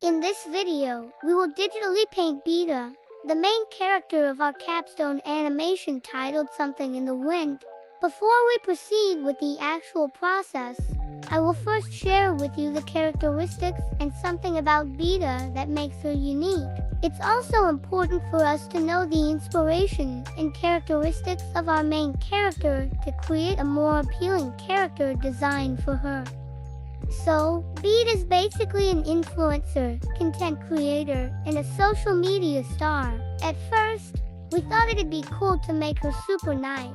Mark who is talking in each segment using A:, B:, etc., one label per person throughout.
A: In this video, we will digitally paint Beta, the main character of our capstone animation titled Something in the Wind. Before we proceed with the actual process, I will first share with you the characteristics and something about Beta that makes her unique. It's also important for us to know the inspiration and characteristics of our main character to create a more appealing character design for her. So, Beta is basically an influencer, content creator, and a social media star. At first, we thought it'd be cool to make her super nice.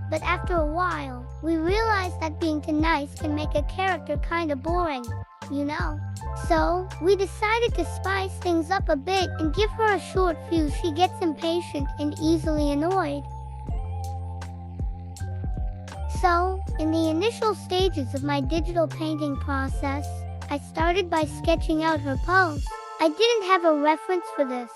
A: But after a while, we realized that being too nice can make a character kinda boring, you know? So, we decided to spice things up a bit and give her a short fuse. She gets impatient and easily annoyed. So, in the initial stages of my digital painting process, I started by sketching out her pose. I didn't have a reference for this,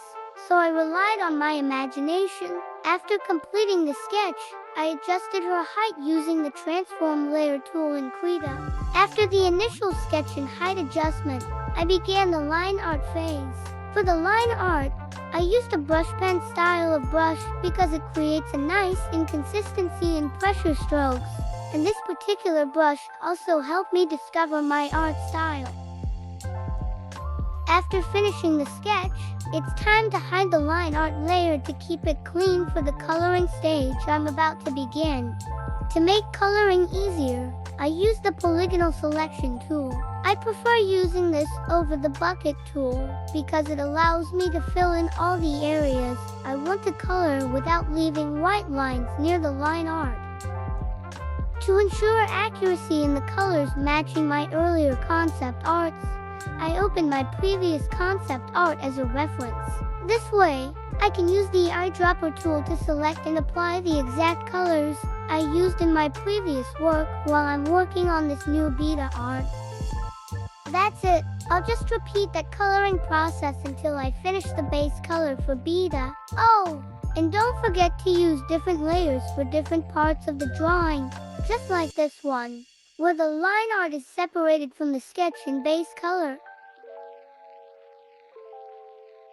A: so I relied on my imagination. After completing the sketch, I adjusted her height using the Transform Layer tool in Krita. After the initial sketch and height adjustment, I began the line art phase. For the line art, I used a brush pen style of brush because it creates a nice inconsistency in pressure strokes, and this particular brush also helped me discover my art style. After finishing the sketch, it's time to hide the line art layer to keep it clean for the coloring stage I'm about to begin. To make coloring easier, I use the polygonal selection tool. I prefer using this over the bucket tool because it allows me to fill in all the areas I want to color without leaving white lines near the line art. To ensure accuracy in the colors matching my earlier concept arts, I opened my previous concept art as a reference. This way, I can use the eyedropper tool to select and apply the exact colors I used in my previous work while I'm working on this new Beta art. That's it. I'll just repeat that coloring process until I finish the base color for Beta. Oh, and don't forget to use different layers for different parts of the drawing, just like this one, where the line art is separated from the sketch in base color.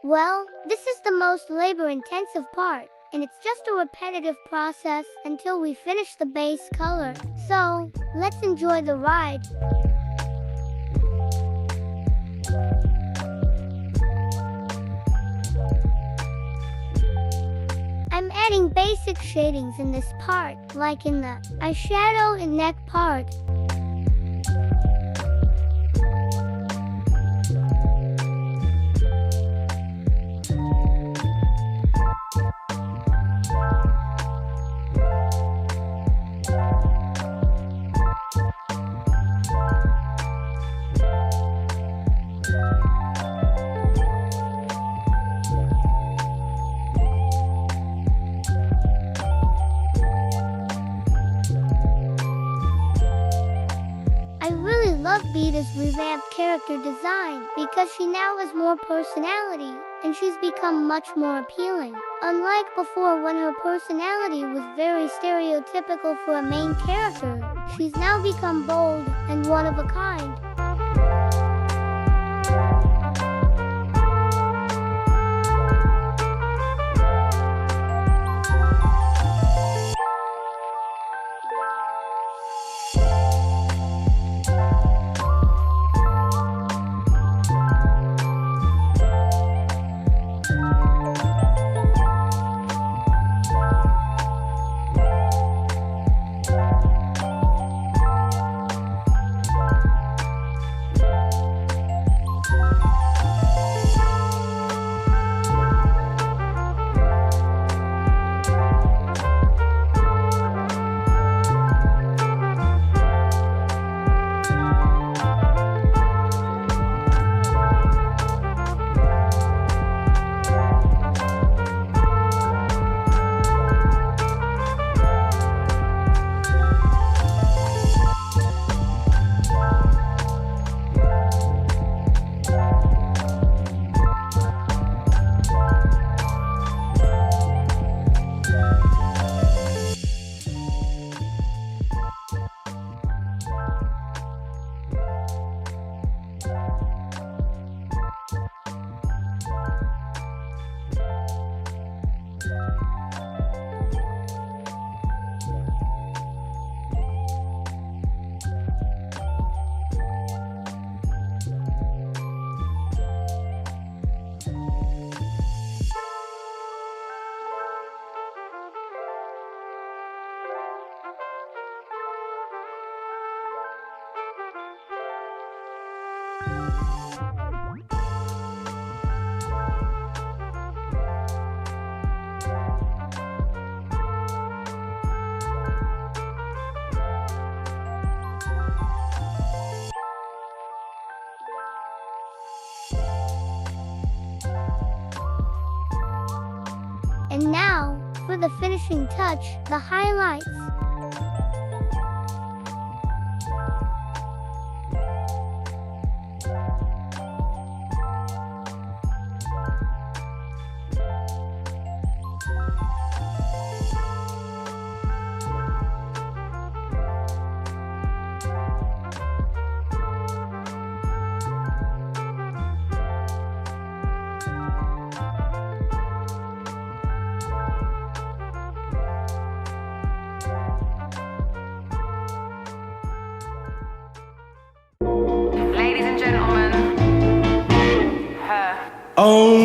A: Well, this is the most labor-intensive part, and it's just a repetitive process until we finish the base color. So, let's enjoy the ride. I'm adding basic shadings in this part, like in the eyeshadow and neck part. Beta's revamped character design because she now has more personality and she's become much more appealing. Unlike before when her personality was very stereotypical for a main character, she's now become bold and one of a kind. And now, for the finishing touch, the highlights.
B: Oh